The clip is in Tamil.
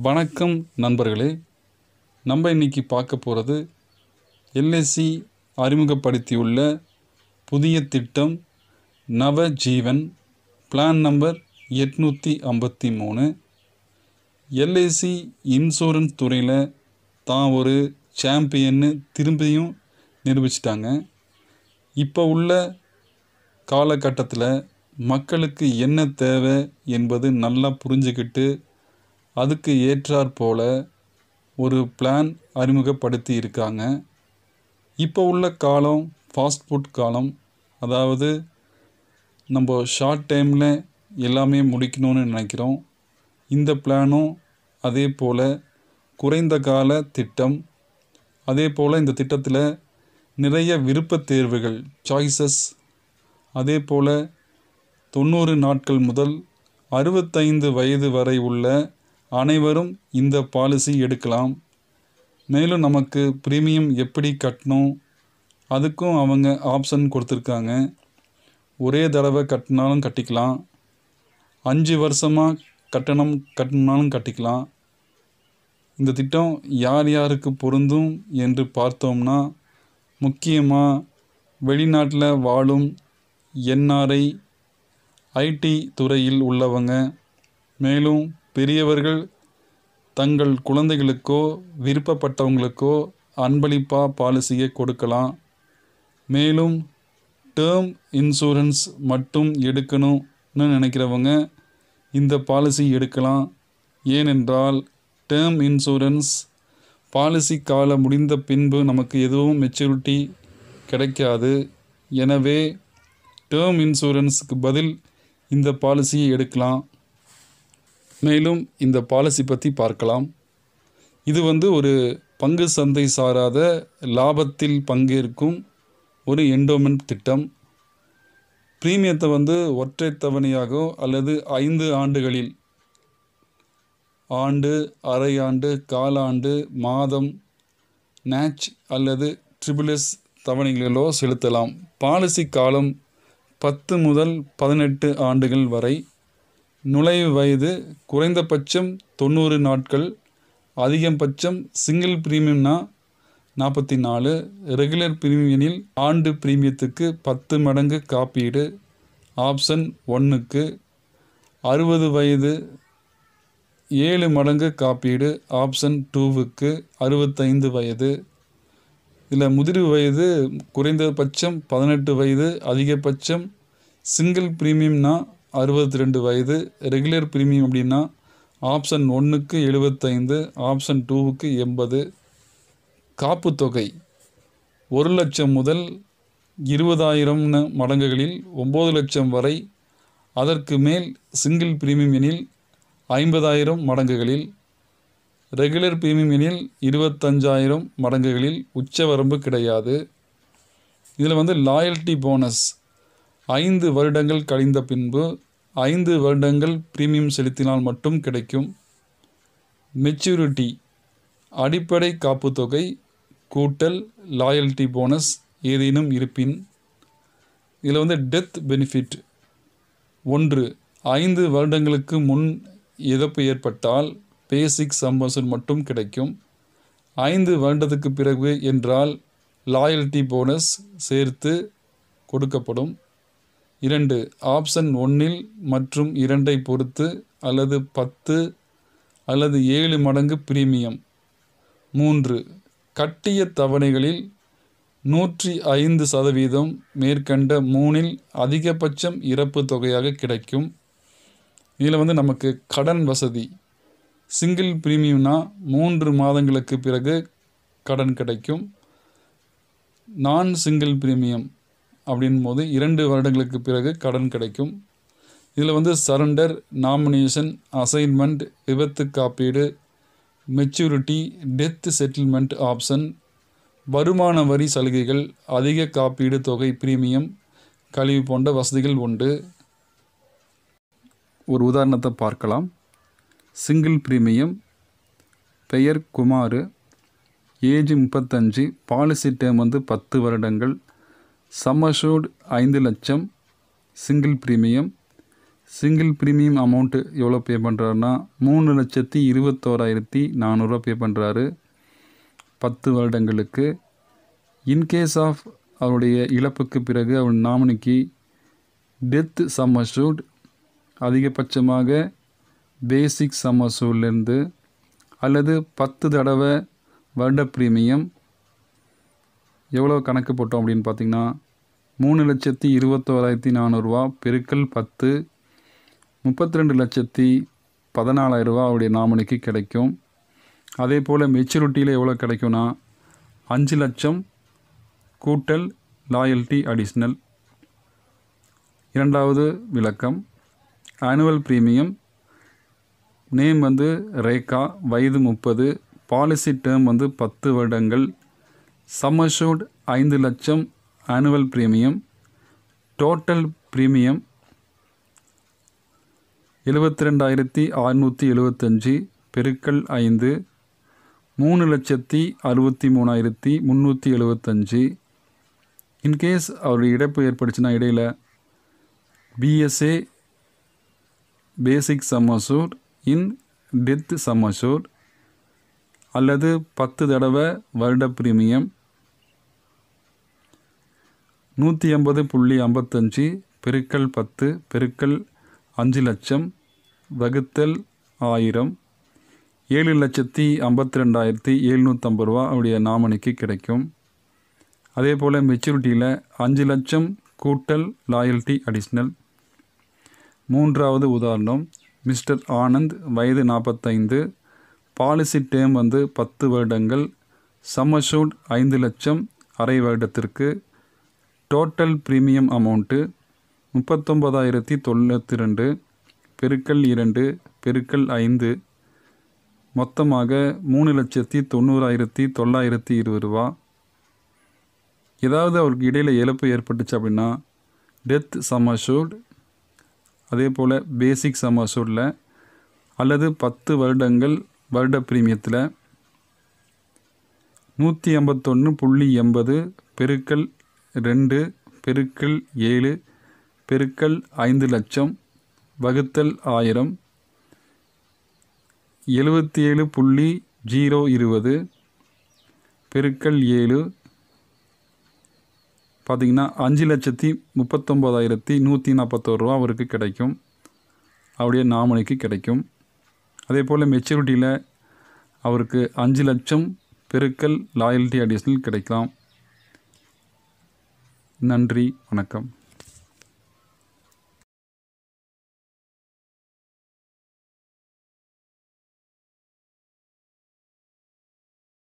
வணக்கம் நண்பர்களே. நம்ம இன்னைக்கு பார்க்க போகிறது எல்ஐசி அறிமுகப்படுத்தியுள்ள புதிய திட்டம் Navjivan plan number 853. LIC insurance துறையில் தான் ஒரு சாம்பியன்னு திரும்பியும் நிரூபிச்சிட்டாங்க. இப்போ உள்ள காலகட்டத்தில் மக்களுக்கு என்ன தேவை என்பது நல்லா புரிஞ்சுக்கிட்டு அதுக்கு ஏற்றாற்போல் ஒரு பிளான் அறிமுகப்படுத்தி இருக்காங்க. இப்போ உள்ள காலம் ஃபாஸ்ட் ஃபுட் காலம். அதாவது நம்ம ஷார்ட் டைமில் எல்லாமே முடிக்கணும்னு நினைக்கிறோம். இந்த பிளானும் அதே போல் குறைந்த கால திட்டம். அதே போல் இந்த திட்டத்தில் நிறைய விருப்பத் தேர்வுகள் சாய்ஸஸ். அதே போல் 90 நாட்கள் முதல் 65 வயது வரை உள்ள அனைவரும் இந்த பாலிசி எடுக்கலாம். மேலும் நமக்கு ப்ரீமியம் எப்படி கட்டணும் அதுக்கும் அவங்க ஆப்ஷன் கொடுத்துருக்காங்க. ஒரே தடவை கட்டினாலும் கட்டிக்கலாம், 5 வருஷமாக கட்டினாலும் கட்டிக்கலாம். இந்த திட்டம் யார் யாருக்கு பொருந்தும் என்று பார்த்தோம்னா, முக்கியமாக வெளிநாட்டில் வாழும் என்ஆர்ஐ, ஐடி துறையில் உள்ளவங்க, மேலும் பெரியவர்கள் தங்கள் குழந்தைகளுக்கோ விருப்பப்பட்டவங்களுக்கோ அன்பளிப்பாக பாலிசியை கொடுக்கலாம். மேலும் டேர்ம் இன்சூரன்ஸ் மட்டும் எடுக்கணும்னு நினைக்கிறவங்க இந்த பாலிசி எடுக்கலாம். ஏனென்றால் டேர்ம் இன்சூரன்ஸ் பாலிசி காலம் முடிந்த பின்பு நமக்கு எதுவும் மெச்சூரிட்டி கிடைக்காது. எனவே டேர்ம் இன்சூரன்ஸுக்கு பதில் இந்த பாலிசியை எடுக்கலாம். மேலும் இந்த பாலிசி பற்றி பார்க்கலாம். இது ஒரு பங்கு சந்தை சாராத லாபத்தில் பங்கேற்கும் ஒரு என்டோமெண்ட் திட்டம். ப்ரீமியத்தை ஒற்றை தவணையாகவோ அல்லது 5 ஆண்டுகளில், ஆண்டு, அரை ஆண்டு, காலாண்டு, மாதம், நேச் அல்லது ட்ரிபிள்எஸ் தவணைகளிலோ செலுத்தலாம். பாலிசி காலம் 10 முதல் 18 ஆண்டுகள் வரை. நுழைவு வயது குறைந்தபட்சம் 90 நாட்கள், அதிகபட்சம் சிங்கிள் ப்ரீமியம்னா 44, ரெகுலர் ப்ரீமியனில் ஆண்டு ப்ரீமியத்துக்கு 10 மடங்கு காப்பீடு. ஆப்ஷன் 1க்கு 60 வயது 7 மடங்கு காப்பீடு. ஆப்ஷன் 2க்கு 65 வயது. இதில் முதிர்வு வயது குறைந்தபட்சம் 18 வயது, அதிகபட்சம் சிங்கிள் ப்ரீமியம்னா 62 வயது. ரெகுலர் ப்ரீமியம் அப்படின்னா ஆப்ஷன் 1க்கு 75, ஆப்ஷன் 2க்கு 80. காப்பு தொகை 1 லட்சம் முதல் 20,000 மடங்குகளில் 9 லட்சம் வரை. அதற்கு மேல் சிங்கிள் ப்ரீமியம் எனில் 50,000 மடங்குகளில். ரெகுலர் ப்ரீமியம் எனில் 25,000 மடங்குகளில். உச்சவரம்பு கிடையாது. இதில் லாயல்ட்டி போனஸ் 5 வருடங்கள் கழிந்த பின்பு 5 வருடங்கள் ப்ரீமியம் செலுத்தினால் மட்டும் கிடைக்கும். மெச்சூரிட்டி அடிப்படை காப்பு தொகை கூட்டல் லாயல்ட்டி போனஸ் ஏதேனும் இருப்பின். இதில் டெத் பெனிஃபிட் 1, 5 வருடங்களுக்கு முன் இறப்பு ஏற்பட்டால் பேசிக் சம்பளம் மட்டும் கிடைக்கும். 5 வருடத்துக்கு பிறகு என்றால் லாயல்ட்டி போனஸ் சேர்த்து கொடுக்கப்படும். 2, ஆப்ஷன் 1 மற்றும் 2 பொறுத்து அல்லது 10 அல்லது 7 மடங்கு ப்ரீமியம். 3, கட்டிய தவணைகளில் 105% மேற்கண்ட 3இல் அதிகபட்சம் இறப்பு தொகையாக கிடைக்கும். இதில் நமக்கு கடன் வசதி. சிங்கிள் ப்ரீமியம்னா 3 மாதங்களுக்கு பிறகு கடன் கிடைக்கும். நான் சிங்கிள் ப்ரீமியம் அப்படின் போது 2 வருடங்களுக்கு பிறகு கடன் கிடைக்கும். இதில் சரண்டர், நாமினேஷன், அசைன்மெண்ட், விபத்து காப்பீடு, மெச்சூரிட்டி, டெத் செட்டில்மெண்ட் ஆப்ஷன், வருமான வரி சலுகைகள், அதிக காப்பீடு தொகை, ப்ரீமியம், கழிவு போன்ற வசதிகள் உண்டு. ஒரு உதாரணத்தை பார்க்கலாம். சிங்கிள் ப்ரீமியம், பெயர் குமார், ஏஜ் 35, பாலிசி டேர்ம் 10 வருடங்கள், சம் அஷ்யூர்ட் 5 லட்சம், single premium. Single premium amount எவ்வளோ பே பண்ணுறாருன்னா 3,21,400 பே பண்ணுறாரு 10 வருடங்களுக்கு. இன்கேஸ் ஆஃப் அவருடைய இழப்புக்கு பிறகு அவர் நாமினிக்கு டெத் சம் அஷ்யூர்ட் அதிகபட்சமாக பேசிக் சம் அஷ்யூர்ட்லேருந்து அல்லது 10 தடவை வருட ப்ரீமியம் எவ்வளோ கணக்கு போட்டோம் அப்படின்னு பார்த்திங்கன்னா 3,21,400 பெருக்கல் 10 32,14,000 அவருடைய நாமினிக்கு கிடைக்கும். அதே போல் மெச்சூரிட்டியில் எவ்வளோ கிடைக்கும்னா 5 லட்சம் கூட்டல் லாயல்ட்டி அடிஷ்னல். இரண்டாவது விளக்கம், ஆனுவல் ப்ரீமியம் நேம் ரேகா, வயது 30, பாலிசி டேர்ம் 10 வருடங்கள், சம் அஷ்யூர்ட் 5 லட்சம், ஆனுவல் ப்ரீமியம், டோட்டல் ப்ரீமியம் 72,675 பெருக்கல் 5 3,63,375. இன்கேஸ் அவருடைய இழப்பு ஏற்படுச்சுன்னா இடையில் BSA basic sum assured in death sum assured அல்லது 10 தடவை வருட ப்ரீமியம் 180.55 பெருக்கல் 10 பெருக்கல் 5 லட்சம் வகுத்தல் 1000 7,52,750 அவருடைய நாமினிக்கு கிடைக்கும். அதே போல் மெச்சூரிட்டியில் 5 லட்சம் கூட்டல் லாயல்ட்டி அடிஷ்னல். மூன்றாவது உதாரணம், மிஸ்டர் ஆனந்த், வயது 45, பாலிசி டேர்ம் 10 வருடங்கள், சம் அஷ்யூர்ட் 5 லட்சம் அரை வருடத்திற்கு, டோட்டல் ப்ரீமியம் அமௌண்ட்டு 39,092 பெருக்கல் 2 பெருக்கல் 5 மொத்தமாக 3,90,920 ஏதாவது அவருக்கு இடையில் இழப்பு ஏற்பட்டுச்சு அப்படின்னா டெத் சம் அஷ்யூர்ட் அதே போல் பேசிக் சம் அஷ்யூர்டில் அல்லது 10 வருடங்கள் வருட ப்ரீமியத்தில் 151.80 பெருக்கல் 2 பெருக்கல் 7 பெருக்கல் 5 லட்சம் வகுத்தல் 1000 77.020 பெருக்கல் 7 பார்த்திங்கன்னா 5,39,141 அவருக்கு கிடைக்கும், அவருடைய நாமினிக்கு கிடைக்கும். அதே போல் மெச்சூரிட்டியில் அவருக்கு 5 லட்சம் பெருக்கல் லாயல்ட்டி அடிஷ்னல் கிடைக்கலாம். நன்றி, வணக்கம்.